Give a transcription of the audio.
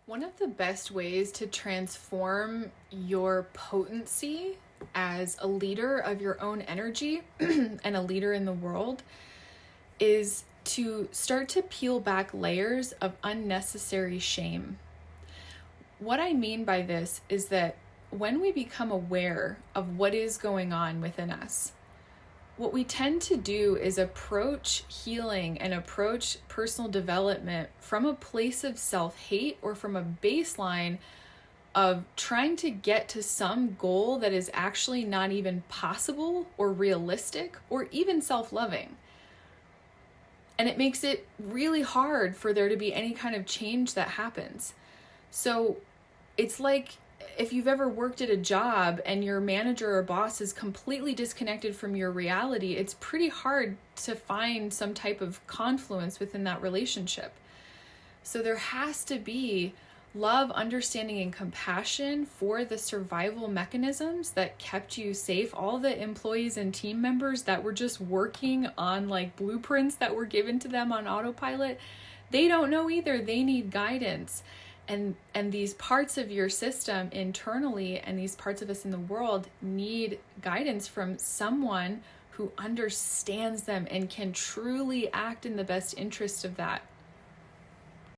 One of the best ways to transform your potency as a leader of your own energy and a leader in the world is to start to peel back layers of unnecessary shame. What I mean by this is that when we become aware of what is going on within us, what we tend to do is approach healing and approach personal development from a place of self-hate or from a baseline of trying to get to some goal that is actually not even possible or realistic or even self-loving. And it makes it really hard for there to be any kind of change that happens. So it's like if you've ever worked at a job and your manager or boss is completely disconnected from your reality, it's pretty hard to find some type of confluence within that relationship. So there has to be love, understanding, and compassion for the survival mechanisms that kept you safe. All the employees and team members that were just working on like blueprints that were given to them on autopilot, they don't know either. They need guidance. And these parts of your system internally and these parts of us in the world need guidance from someone who understands them and can truly act in the best interest of that